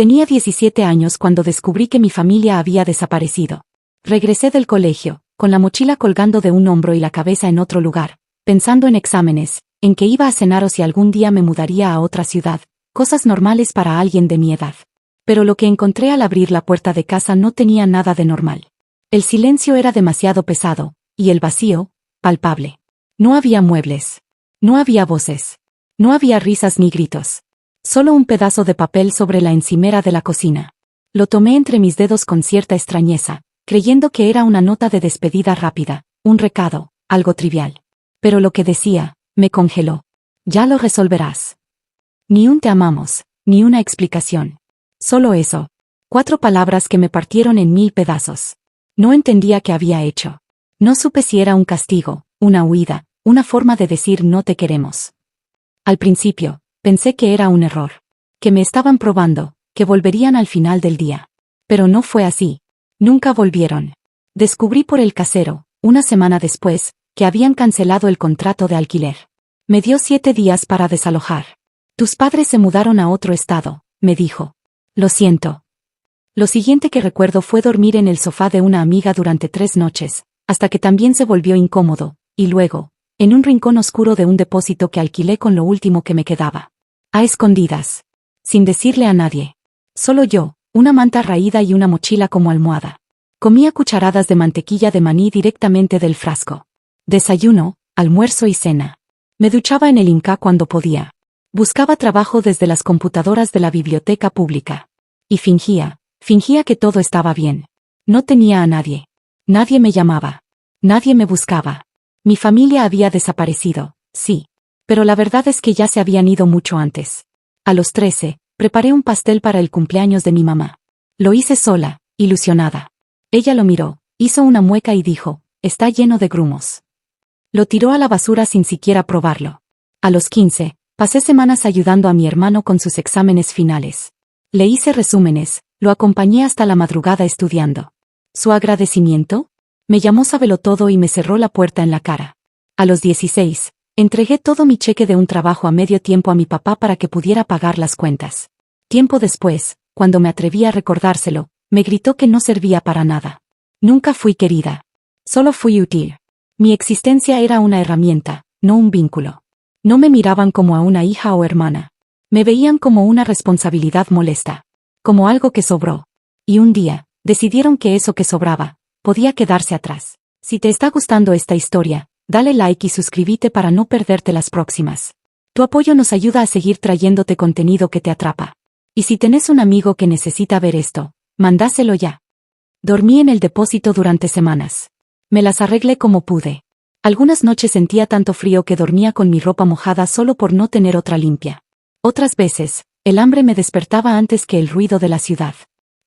Tenía 17 años cuando descubrí que mi familia había desaparecido. Regresé del colegio, con la mochila colgando de un hombro y la cabeza en otro lugar, pensando en exámenes, en que iba a cenar o si algún día me mudaría a otra ciudad, cosas normales para alguien de mi edad. Pero lo que encontré al abrir la puerta de casa no tenía nada de normal. El silencio era demasiado pesado, y el vacío, palpable. No había muebles. No había voces. No había risas ni gritos. Solo un pedazo de papel sobre la encimera de la cocina. Lo tomé entre mis dedos con cierta extrañeza, creyendo que era una nota de despedida rápida, un recado, algo trivial. Pero lo que decía, me congeló. Ya lo resolverás. Ni un te amamos, ni una explicación. Solo eso. 4 palabras que me partieron en 1000 pedazos. No entendía qué había hecho. No supe si era un castigo, una huida, una forma de decir no te queremos. Al principio, pensé que era un error. Que me estaban probando, que volverían al final del día. Pero no fue así. Nunca volvieron. Descubrí por el casero, una semana después, que habían cancelado el contrato de alquiler. Me dio 7 días para desalojar. Tus padres se mudaron a otro estado, me dijo. Lo siento. Lo siguiente que recuerdo fue dormir en el sofá de una amiga durante 3 noches, hasta que también se volvió incómodo, y luego, en un rincón oscuro de un depósito que alquilé con lo último que me quedaba. A escondidas. Sin decirle a nadie. Solo yo, una manta raída y una mochila como almohada. Comía cucharadas de mantequilla de maní directamente del frasco. Desayuno, almuerzo y cena. Me duchaba en el Inca cuando podía. Buscaba trabajo desde las computadoras de la biblioteca pública. Y fingía que todo estaba bien. No tenía a nadie. Nadie me llamaba. Nadie me buscaba. Mi familia había desaparecido, sí. Pero la verdad es que ya se habían ido mucho antes. A los 13, preparé un pastel para el cumpleaños de mi mamá. Lo hice sola, ilusionada. Ella lo miró, hizo una mueca y dijo, está lleno de grumos. Lo tiró a la basura sin siquiera probarlo. A los 15, pasé semanas ayudando a mi hermano con sus exámenes finales. Le hice resúmenes, lo acompañé hasta la madrugada estudiando. ¿Su agradecimiento? Me llamó Sabelotodo y me cerró la puerta en la cara. A los 16, entregué todo mi cheque de un trabajo a medio tiempo a mi papá para que pudiera pagar las cuentas. Tiempo después, cuando me atreví a recordárselo, me gritó que no servía para nada. Nunca fui querida. Solo fui útil. Mi existencia era una herramienta, no un vínculo. No me miraban como a una hija o hermana. Me veían como una responsabilidad molesta. Como algo que sobró. Y un día, decidieron que eso que sobraba, podía quedarse atrás. Si te está gustando esta historia, dale like y suscríbete para no perderte las próximas. Tu apoyo nos ayuda a seguir trayéndote contenido que te atrapa. Y si tenés un amigo que necesita ver esto, mandáselo ya. Dormí en el depósito durante semanas. Me las arreglé como pude. Algunas noches sentía tanto frío que dormía con mi ropa mojada solo por no tener otra limpia. Otras veces, el hambre me despertaba antes que el ruido de la ciudad.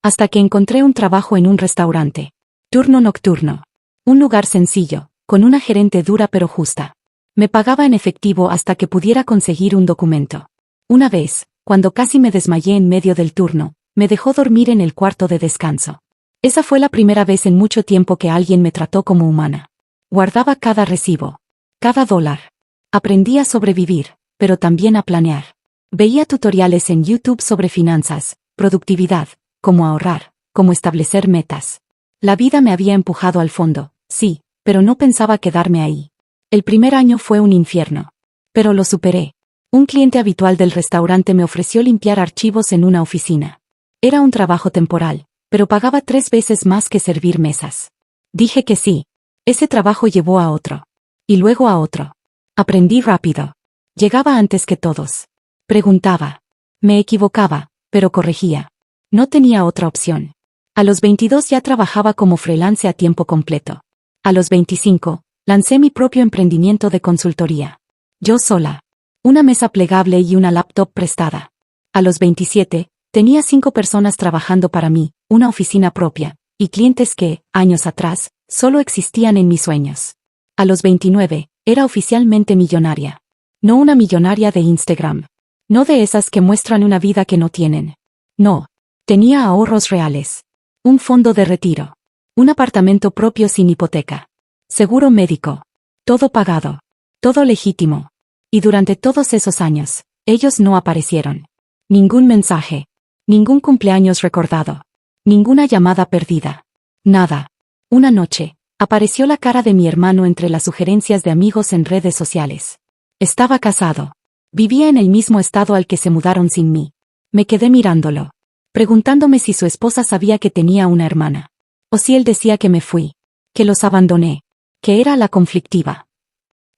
Hasta que encontré un trabajo en un restaurante. Turno nocturno. Un lugar sencillo, con una gerente dura pero justa. Me pagaba en efectivo hasta que pudiera conseguir un documento. Una vez, cuando casi me desmayé en medio del turno, me dejó dormir en el cuarto de descanso. Esa fue la primera vez en mucho tiempo que alguien me trató como humana. Guardaba cada recibo. Cada dólar. Aprendí a sobrevivir, pero también a planear. Veía tutoriales en YouTube sobre finanzas, productividad, cómo ahorrar, cómo establecer metas. La vida me había empujado al fondo, sí, pero no pensaba quedarme ahí. El primer año fue un infierno. Pero lo superé. Un cliente habitual del restaurante me ofreció limpiar archivos en una oficina. Era un trabajo temporal, pero pagaba 3 veces más que servir mesas. Dije que sí. Ese trabajo llevó a otro. Y luego a otro. Aprendí rápido. Llegaba antes que todos. Preguntaba. Me equivocaba, pero corregía. No tenía otra opción. A los 22 ya trabajaba como freelance a tiempo completo. A los 25, lancé mi propio emprendimiento de consultoría. Yo sola. Una mesa plegable y una laptop prestada. A los 27, tenía 5 personas trabajando para mí, una oficina propia, y clientes que, años atrás, solo existían en mis sueños. A los 29, era oficialmente millonaria. No una millonaria de Instagram. No de esas que muestran una vida que no tienen. No. Tenía ahorros reales. Un fondo de retiro. Un apartamento propio sin hipoteca. Seguro médico. Todo pagado. Todo legítimo. Y durante todos esos años, ellos no aparecieron. Ningún mensaje. Ningún cumpleaños recordado. Ninguna llamada perdida. Nada. Una noche, apareció la cara de mi hermano entre las sugerencias de amigos en redes sociales. Estaba casado. Vivía en el mismo estado al que se mudaron sin mí. Me quedé mirándolo, preguntándome si su esposa sabía que tenía una hermana. O si él decía que me fui, que los abandoné, que era la conflictiva.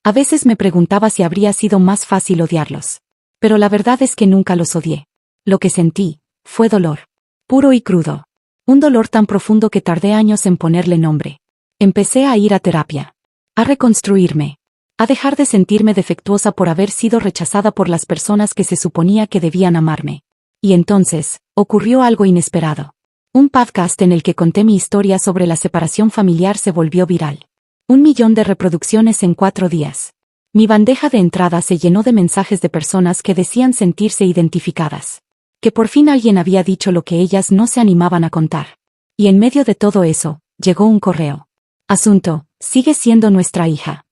A veces me preguntaba si habría sido más fácil odiarlos. Pero la verdad es que nunca los odié. Lo que sentí fue dolor. Puro y crudo. Un dolor tan profundo que tardé años en ponerle nombre. Empecé a ir a terapia. A reconstruirme. A dejar de sentirme defectuosa por haber sido rechazada por las personas que se suponía que debían amarme. Y entonces, ocurrió algo inesperado. Un podcast en el que conté mi historia sobre la separación familiar se volvió viral. 1 millón de reproducciones en 4 días. Mi bandeja de entrada se llenó de mensajes de personas que decían sentirse identificadas. Que por fin alguien había dicho lo que ellas no se animaban a contar. Y en medio de todo eso, llegó un correo. Asunto, sigue siendo nuestra hija.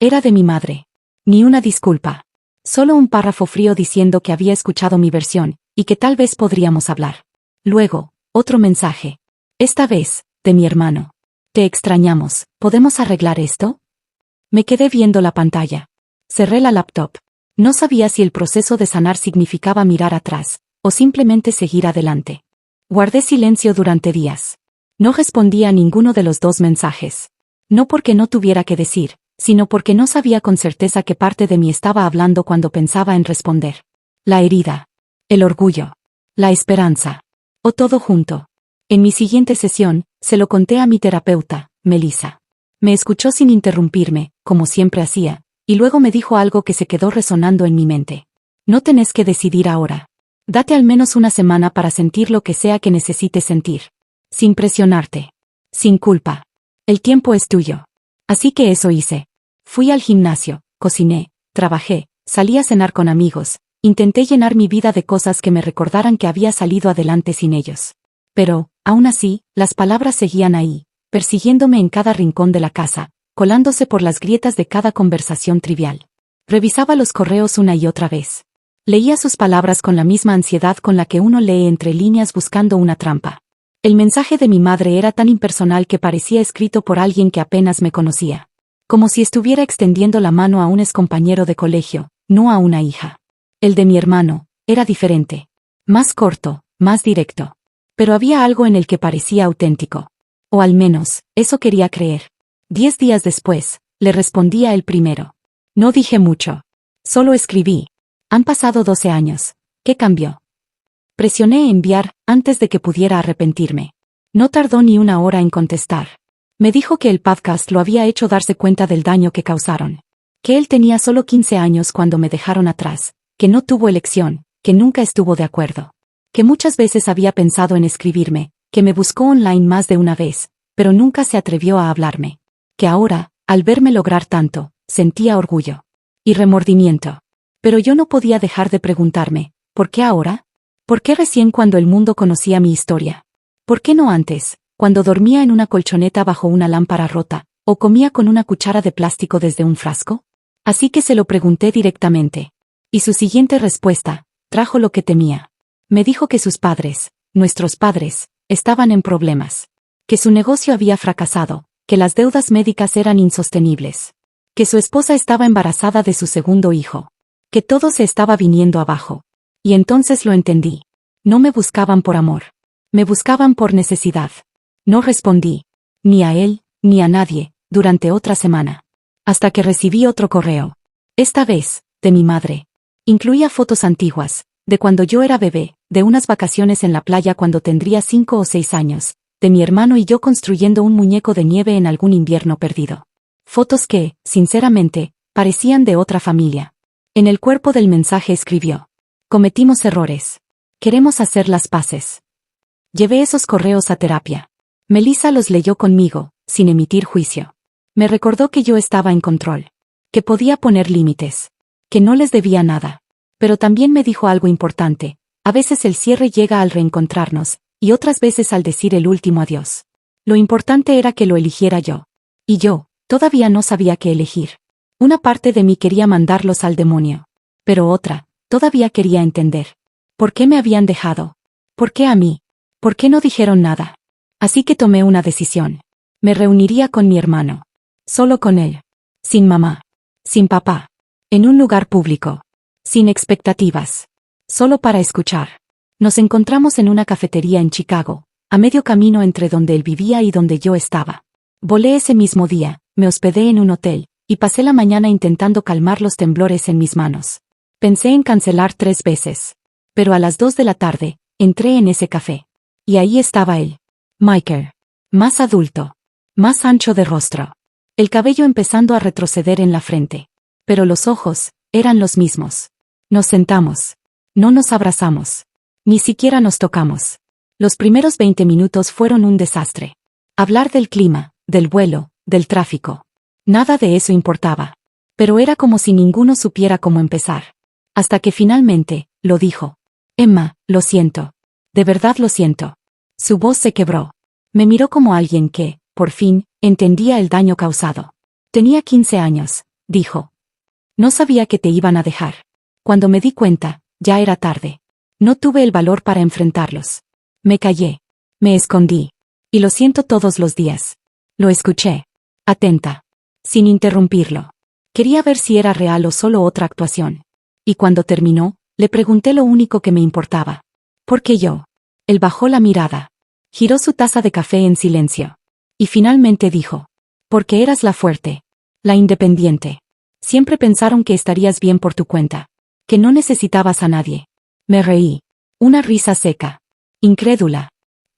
Era de mi madre. Ni una disculpa. Solo un párrafo frío diciendo que había escuchado mi versión, y que tal vez podríamos hablar. Luego, otro mensaje. Esta vez, de mi hermano. Te extrañamos, ¿podemos arreglar esto? Me quedé viendo la pantalla. Cerré la laptop. No sabía si el proceso de sanar significaba mirar atrás, o simplemente seguir adelante. Guardé silencio durante días. No respondía a ninguno de los 2 mensajes. No porque no tuviera que decir, sino porque no sabía con certeza qué parte de mí estaba hablando cuando pensaba en responder. La herida. El orgullo. La esperanza. O todo junto. En mi siguiente sesión, se lo conté a mi terapeuta, Melissa. Me escuchó sin interrumpirme, como siempre hacía, y luego me dijo algo que se quedó resonando en mi mente. No tenés que decidir ahora. Date al menos una semana para sentir lo que sea que necesites sentir. Sin presionarte. Sin culpa. El tiempo es tuyo. Así que eso hice. Fui al gimnasio, cociné, trabajé, salí a cenar con amigos, intenté llenar mi vida de cosas que me recordaran que había salido adelante sin ellos. Pero, aún así, las palabras seguían ahí, persiguiéndome en cada rincón de la casa, colándose por las grietas de cada conversación trivial. Revisaba los correos una y otra vez. Leía sus palabras con la misma ansiedad con la que uno lee entre líneas buscando una trampa. El mensaje de mi madre era tan impersonal que parecía escrito por alguien que apenas me conocía. Como si estuviera extendiendo la mano a un excompañero de colegio, no a una hija. El de mi hermano era diferente. Más corto, más directo. Pero había algo en el que parecía auténtico. O al menos, eso quería creer. 10 días después, le respondía el primero. No dije mucho. Solo escribí. Han pasado 12 años. ¿Qué cambió? Presioné enviar antes de que pudiera arrepentirme. No tardó ni una hora en contestar. Me dijo que el podcast lo había hecho darse cuenta del daño que causaron. Que él tenía solo 15 años cuando me dejaron atrás, que no tuvo elección, que nunca estuvo de acuerdo. Que muchas veces había pensado en escribirme, que me buscó online más de una vez, pero nunca se atrevió a hablarme. Que ahora, al verme lograr tanto, sentía orgullo. Y remordimiento. Pero yo no podía dejar de preguntarme, ¿por qué ahora? ¿Por qué recién cuando el mundo conocía mi historia? ¿Por qué no antes, cuando dormía en una colchoneta bajo una lámpara rota, o comía con una cuchara de plástico desde un frasco? Así que se lo pregunté directamente. Y su siguiente respuesta trajo lo que temía. Me dijo que sus padres, nuestros padres, estaban en problemas. Que su negocio había fracasado, que las deudas médicas eran insostenibles. Que su esposa estaba embarazada de su segundo hijo. Que todo se estaba viniendo abajo. Y entonces lo entendí. No me buscaban por amor. Me buscaban por necesidad. No respondí. Ni a él, ni a nadie, durante otra semana. Hasta que recibí otro correo. Esta vez, de mi madre. Incluía fotos antiguas, de cuando yo era bebé, de unas vacaciones en la playa cuando tendría 5 o 6 años, de mi hermano y yo construyendo un muñeco de nieve en algún invierno perdido. Fotos que, sinceramente, parecían de otra familia. En el cuerpo del mensaje escribió: cometimos errores. Queremos hacer las paces. Llevé esos correos a terapia. Melissa los leyó conmigo, sin emitir juicio. Me recordó que yo estaba en control. Que podía poner límites. Que no les debía nada. Pero también me dijo algo importante. A veces el cierre llega al reencontrarnos, y otras veces al decir el último adiós. Lo importante era que lo eligiera yo. Y yo, todavía no sabía qué elegir. Una parte de mí quería mandarlos al demonio. Pero otra, todavía quería entender. ¿Por qué me habían dejado? ¿Por qué a mí? ¿Por qué no dijeron nada? Así que tomé una decisión. Me reuniría con mi hermano. Solo con él. Sin mamá. Sin papá. En un lugar público. Sin expectativas. Solo para escuchar. Nos encontramos en una cafetería en Chicago, a medio camino entre donde él vivía y donde yo estaba. Volé ese mismo día, me hospedé en un hotel, y pasé la mañana intentando calmar los temblores en mis manos. Pensé en cancelar 3 veces. Pero a las 2 de la tarde, entré en ese café. Y ahí estaba él. Michael. Más adulto. Más ancho de rostro. El cabello empezando a retroceder en la frente. Pero los ojos, eran los mismos. Nos sentamos. No nos abrazamos. Ni siquiera nos tocamos. Los primeros 20 minutos fueron un desastre. Hablar del clima, del vuelo, del tráfico. Nada de eso importaba. Pero era como si ninguno supiera cómo empezar. Hasta que finalmente, lo dijo. Emma, lo siento. De verdad lo siento. Su voz se quebró. Me miró como alguien que, por fin, entendía el daño causado. Tenía 15 años, dijo. No sabía que te iban a dejar. Cuando me di cuenta, ya era tarde. No tuve el valor para enfrentarlos. Me callé. Me escondí. Y lo siento todos los días. Lo escuché. Atenta. Sin interrumpirlo. Quería ver si era real o solo otra actuación. Y cuando terminó, le pregunté lo único que me importaba. ¿Por qué yo? Él bajó la mirada. Giró su taza de café en silencio. Y finalmente dijo. Porque eras la fuerte. La independiente. Siempre pensaron que estarías bien por tu cuenta. Que no necesitabas a nadie. Me reí. Una risa seca. Incrédula.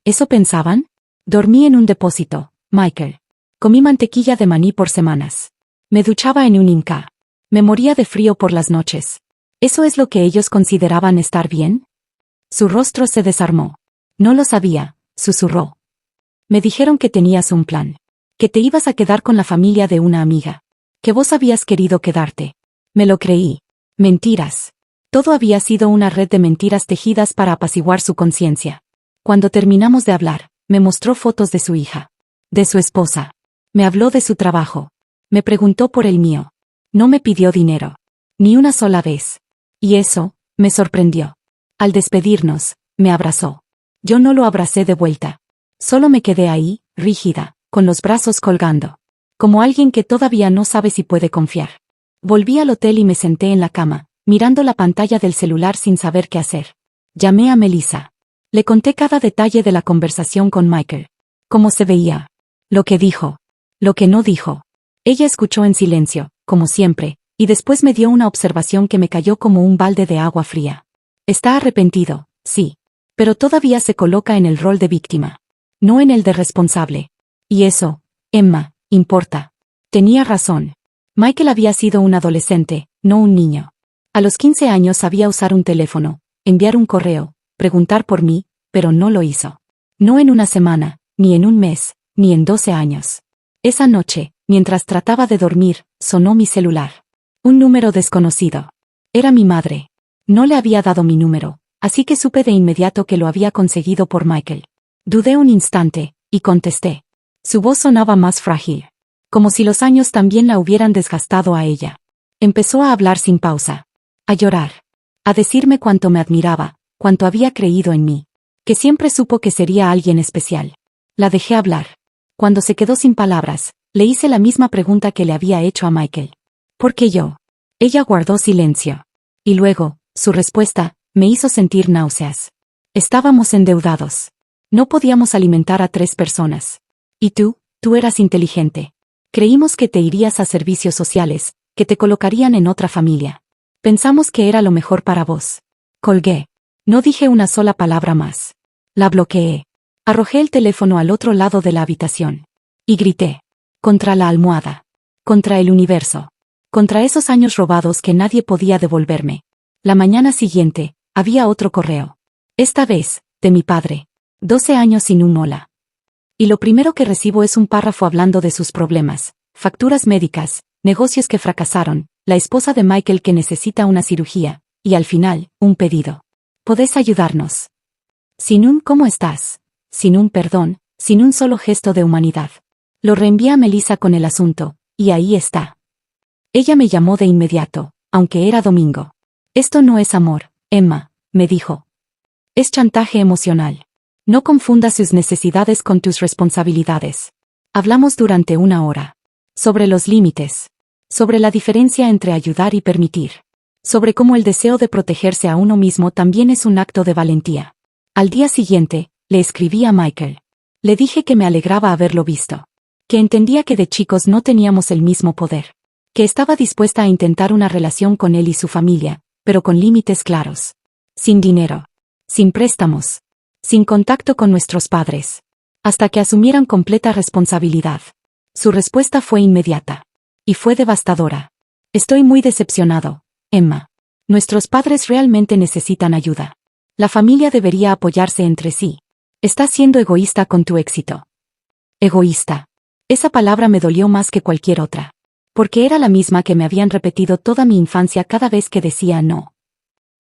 ¿Eso pensaban? Dormí en un depósito, Michael. Comí mantequilla de maní por semanas. Me duchaba en un Inca. Me moría de frío por las noches. ¿Eso es lo que ellos consideraban estar bien? Su rostro se desarmó. No lo sabía, susurró. Me dijeron que tenías un plan. Que te ibas a quedar con la familia de una amiga. Que vos habías querido quedarte. Me lo creí. Mentiras. Todo había sido una red de mentiras tejidas para apaciguar su conciencia. Cuando terminamos de hablar, me mostró fotos de su hija. De su esposa. Me habló de su trabajo. Me preguntó por el mío. No me pidió dinero. Ni una sola vez. Y eso, me sorprendió. Al despedirnos, me abrazó. Yo no lo abracé de vuelta. Solo me quedé ahí, rígida, con los brazos colgando. Como alguien que todavía no sabe si puede confiar. Volví al hotel y me senté en la cama, mirando la pantalla del celular sin saber qué hacer. Llamé a Melissa. Le conté cada detalle de la conversación con Michael. Cómo se veía. Lo que dijo. Lo que no dijo. Ella escuchó en silencio, como siempre, y después me dio una observación que me cayó como un balde de agua fría. Está arrepentido, sí. Pero todavía se coloca en el rol de víctima. No en el de responsable. Y eso, Emma, importa. Tenía razón. Michael había sido un adolescente, no un niño. A los 15 años sabía usar un teléfono, enviar un correo, preguntar por mí, pero no lo hizo. No en una semana, ni en un mes, ni en 12 años. Esa noche, mientras trataba de dormir, sonó mi celular. Un número desconocido. Era mi madre. No le había dado mi número, así que supe de inmediato que lo había conseguido por Michael. Dudé un instante, y contesté. Su voz sonaba más frágil. Como si los años también la hubieran desgastado a ella. Empezó a hablar sin pausa. A llorar. A decirme cuánto me admiraba, cuánto había creído en mí. Que siempre supo que sería alguien especial. La dejé hablar. Cuando se quedó sin palabras, le hice la misma pregunta que le había hecho a Michael. ¿Por qué yo? Ella guardó silencio. Y luego, su respuesta, me hizo sentir náuseas. Estábamos endeudados. No podíamos alimentar a 3 personas. Y tú eras inteligente. Creímos que te irías a servicios sociales, que te colocarían en otra familia. Pensamos que era lo mejor para vos. Colgué. No dije una sola palabra más. La bloqueé. Arrojé el teléfono al otro lado de la habitación. Y grité. Contra la almohada. Contra el universo. Contra esos años robados que nadie podía devolverme. La mañana siguiente, había otro correo. Esta vez, de mi padre. 12 años sin un hola. Y lo primero que recibo es un párrafo hablando de sus problemas, facturas médicas, negocios que fracasaron, la esposa de Michael que necesita una cirugía, y al final, un pedido. ¿Podés ayudarnos? Sin un ¿cómo estás? Sin un perdón, sin un solo gesto de humanidad. Lo reenvié a Melissa con el asunto, y ahí está. Ella me llamó de inmediato, aunque era domingo. Esto no es amor, Emma, me dijo. Es chantaje emocional. No confundas sus necesidades con tus responsabilidades. Hablamos durante 1 hora. Sobre los límites. Sobre la diferencia entre ayudar y permitir. Sobre cómo el deseo de protegerse a uno mismo también es un acto de valentía. Al día siguiente, le escribí a Michael. Le dije que me alegraba haberlo visto. Que entendía que de chicos no teníamos el mismo poder. Que estaba dispuesta a intentar una relación con él y su familia, pero con límites claros. Sin dinero. Sin préstamos. Sin contacto con nuestros padres. Hasta que asumieran completa responsabilidad. Su respuesta fue inmediata. Y fue devastadora. Estoy muy decepcionado, Emma. Nuestros padres realmente necesitan ayuda. La familia debería apoyarse entre sí. Estás siendo egoísta con tu éxito. Egoísta. Esa palabra me dolió más que cualquier otra. Porque era la misma que me habían repetido toda mi infancia cada vez que decía no.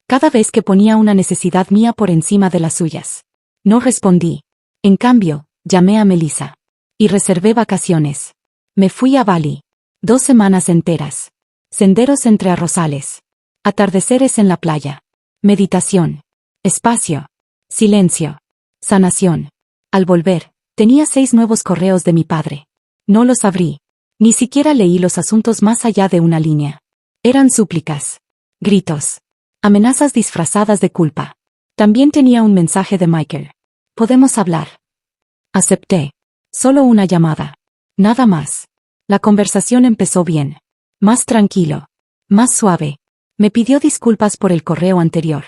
Cada vez que ponía una necesidad mía por encima de las suyas. No respondí. En cambio, llamé a Melissa. Y reservé vacaciones. Me fui a Bali. 2 semanas enteras. Senderos entre arrozales. Atardeceres en la playa. Meditación. Espacio. Silencio. Sanación. Al volver, tenía 6 nuevos correos de mi padre. No los abrí. Ni siquiera leí los asuntos más allá de una línea. Eran súplicas. Gritos. Amenazas disfrazadas de culpa. También tenía un mensaje de Michael. ¿Podemos hablar? Acepté. Solo una llamada. Nada más. La conversación empezó bien. Más tranquilo. Más suave. Me pidió disculpas por el correo anterior.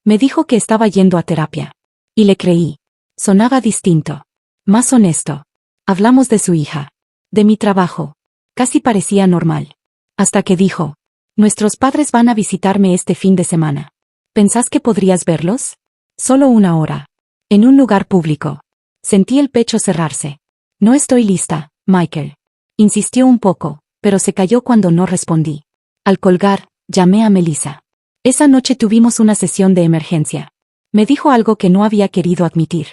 Me dijo que estaba yendo a terapia. Y le creí. Sonaba distinto. Más honesto. Hablamos de su hija. De mi trabajo. Casi parecía normal. Hasta que dijo. Nuestros padres van a visitarme este fin de semana. ¿Pensás que podrías verlos? Solo 1 hora. En un lugar público. Sentí el pecho cerrarse. No estoy lista, Michael. Insistió un poco, pero se calló cuando no respondí. Al colgar, llamé a Melissa. Esa noche tuvimos una sesión de emergencia. Me dijo algo que no había querido admitir.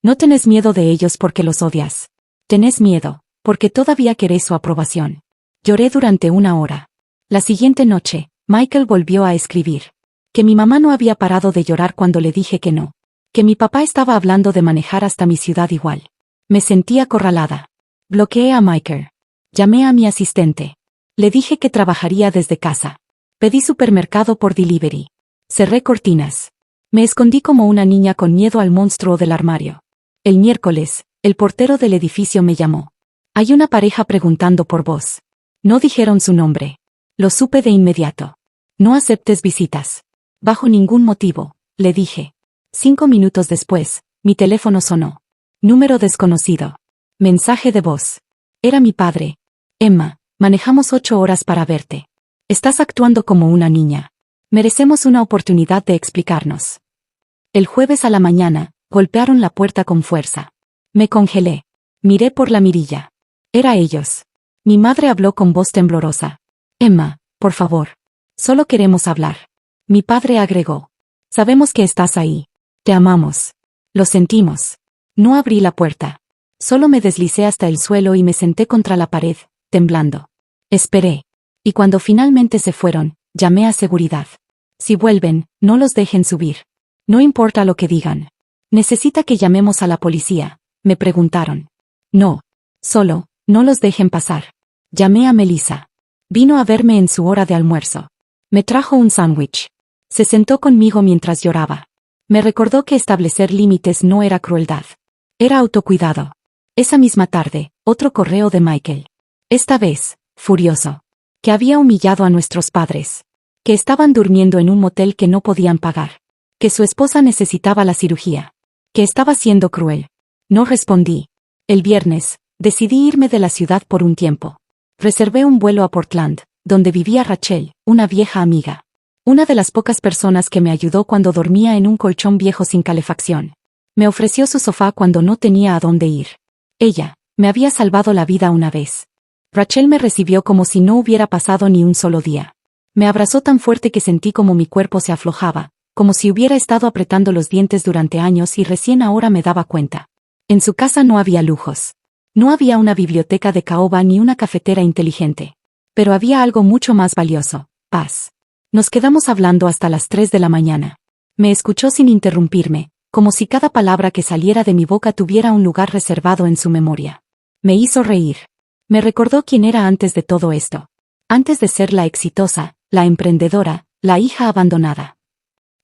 No tenés miedo de ellos porque los odias. Tenés miedo, porque todavía querés su aprobación. Lloré durante 1 hora. La siguiente noche, Michael volvió a escribir. Que mi mamá no había parado de llorar cuando le dije que no. Que mi papá estaba hablando de manejar hasta mi ciudad igual. Me sentí acorralada. Bloqueé a Michael. Llamé a mi asistente. Le dije que trabajaría desde casa. Pedí supermercado por delivery. Cerré cortinas. Me escondí como una niña con miedo al monstruo del armario. El miércoles, el portero del edificio me llamó. Hay una pareja preguntando por vos. No dijeron su nombre. Lo supe de inmediato. No aceptes visitas. Bajo ningún motivo, le dije. 5 minutos después, mi teléfono sonó. Número desconocido. Mensaje de voz. Era mi padre. Emma, manejamos 8 horas para verte. Estás actuando como una niña. Merecemos una oportunidad de explicarnos. El jueves a la mañana, golpearon la puerta con fuerza. Me congelé. Miré por la mirilla. Era ellos. Mi madre habló con voz temblorosa. Emma, por favor. Solo queremos hablar. Mi padre agregó. Sabemos que estás ahí. Te amamos. Lo sentimos. No abrí la puerta. Solo me deslicé hasta el suelo y me senté contra la pared, temblando. Esperé. Y cuando finalmente se fueron, llamé a seguridad. Si vuelven, no los dejen subir. No importa lo que digan. ¿Necesita que llamemos a la policía?, me preguntaron. No. Solo, no los dejen pasar. Llamé a Melissa. Vino a verme en su hora de almuerzo. Me trajo un sándwich. Se sentó conmigo mientras lloraba. Me recordó que establecer límites no era crueldad. Era autocuidado. Esa misma tarde, otro correo de Michael. Esta vez, furioso. Que había humillado a nuestros padres. Que estaban durmiendo en un motel que no podían pagar. Que su esposa necesitaba la cirugía. Que estaba siendo cruel. No respondí. El viernes, decidí irme de la ciudad por un tiempo. Reservé un vuelo a Portland, donde vivía Rachel, una vieja amiga. Una de las pocas personas que me ayudó cuando dormía en un colchón viejo sin calefacción. Me ofreció su sofá cuando no tenía a dónde ir. Ella, me había salvado la vida una vez. Rachel me recibió como si no hubiera pasado ni un solo día. Me abrazó tan fuerte que sentí como mi cuerpo se aflojaba, como si hubiera estado apretando los dientes durante años y recién ahora me daba cuenta. En su casa no había lujos. No había una biblioteca de caoba ni una cafetera inteligente. Pero había algo mucho más valioso: paz. Nos quedamos hablando hasta las 3 de la mañana. Me escuchó sin interrumpirme, como si cada palabra que saliera de mi boca tuviera un lugar reservado en su memoria. Me hizo reír. Me recordó quién era antes de todo esto. Antes de ser la exitosa, la emprendedora, la hija abandonada.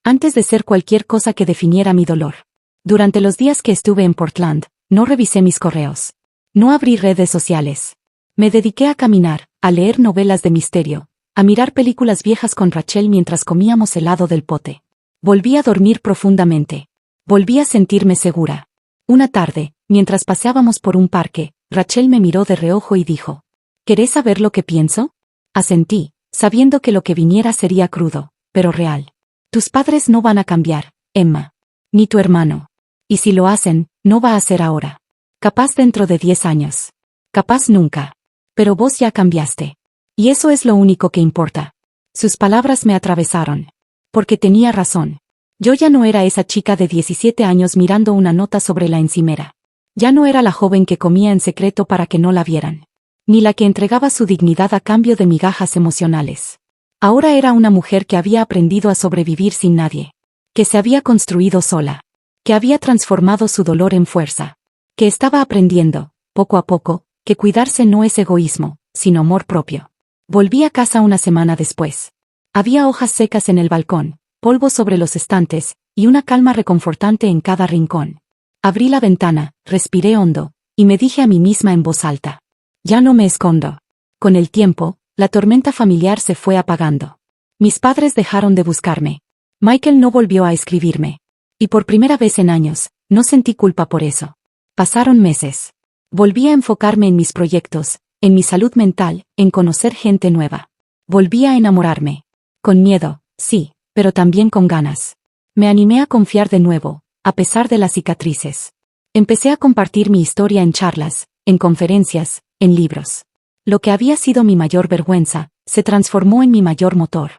Antes de ser cualquier cosa que definiera mi dolor. Durante los días que estuve en Portland, no revisé mis correos. No abrí redes sociales. Me dediqué a caminar, a leer novelas de misterio, a mirar películas viejas con Rachel mientras comíamos helado del pote. Volví a dormir profundamente. Volví a sentirme segura. Una tarde, mientras paseábamos por un parque, Rachel me miró de reojo y dijo: ¿Querés saber lo que pienso? Asentí, sabiendo que lo que viniera sería crudo, pero real. Tus padres no van a cambiar, Emma. Ni tu hermano. Y si lo hacen, no va a ser ahora. Capaz dentro de 10 años. Capaz nunca. Pero vos ya cambiaste. Y eso es lo único que importa. Sus palabras me atravesaron. Porque tenía razón. Yo ya no era esa chica de 17 años mirando una nota sobre la encimera. Ya no era la joven que comía en secreto para que no la vieran. Ni la que entregaba su dignidad a cambio de migajas emocionales. Ahora era una mujer que había aprendido a sobrevivir sin nadie. Que se había construido sola. Que había transformado su dolor en fuerza. Que estaba aprendiendo, poco a poco, que cuidarse no es egoísmo, sino amor propio. Volví a casa una semana después. Había hojas secas en el balcón, polvo sobre los estantes, y una calma reconfortante en cada rincón. Abrí la ventana, respiré hondo, y me dije a mí misma en voz alta: ya no me escondo. Con el tiempo, la tormenta familiar se fue apagando. Mis padres dejaron de buscarme. Michael no volvió a escribirme. Y por primera vez en años, no sentí culpa por eso. Pasaron meses. Volví a enfocarme en mis proyectos, en mi salud mental, en conocer gente nueva. Volví a enamorarme. Con miedo, sí, pero también con ganas. Me animé a confiar de nuevo, a pesar de las cicatrices. Empecé a compartir mi historia en charlas, en conferencias, en libros. Lo que había sido mi mayor vergüenza, se transformó en mi mayor motor.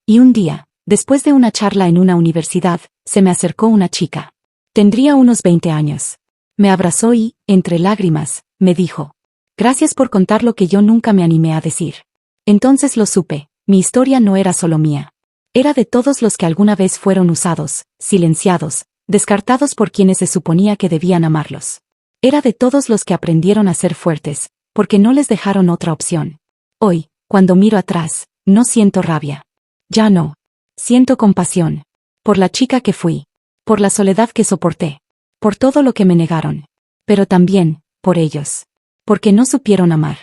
Y un día, después de una charla en una universidad, se me acercó una chica. Tendría unos 20 años. Me abrazó y, entre lágrimas, me dijo: gracias por contar lo que yo nunca me animé a decir. Entonces lo supe, mi historia no era solo mía. Era de todos los que alguna vez fueron usados, silenciados, descartados por quienes se suponía que debían amarlos. Era de todos los que aprendieron a ser fuertes, porque no les dejaron otra opción. Hoy, cuando miro atrás, no siento rabia. Ya no. Siento compasión. Por la chica que fui. Por la soledad que soporté. Por todo lo que me negaron. Pero también, por ellos. Porque no supieron amar.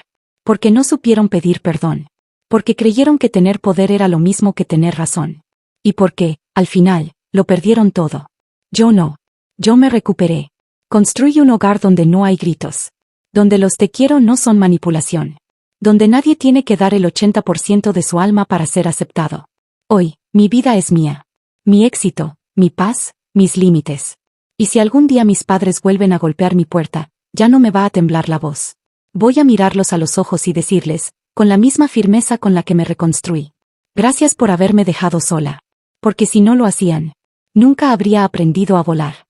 Porque no supieron pedir perdón. Porque creyeron que tener poder era lo mismo que tener razón. Y porque, al final, lo perdieron todo. Yo no. Yo me recuperé. Construí un hogar donde no hay gritos. Donde los te quiero no son manipulación. Donde nadie tiene que dar el 80% de su alma para ser aceptado. Hoy, mi vida es mía. Mi éxito, mi paz, mis límites. Y si algún día mis padres vuelven a golpear mi puerta, ya no me va a temblar la voz. Voy a mirarlos a los ojos y decirles, con la misma firmeza con la que me reconstruí: gracias por haberme dejado sola. Porque si no lo hacían, nunca habría aprendido a volar.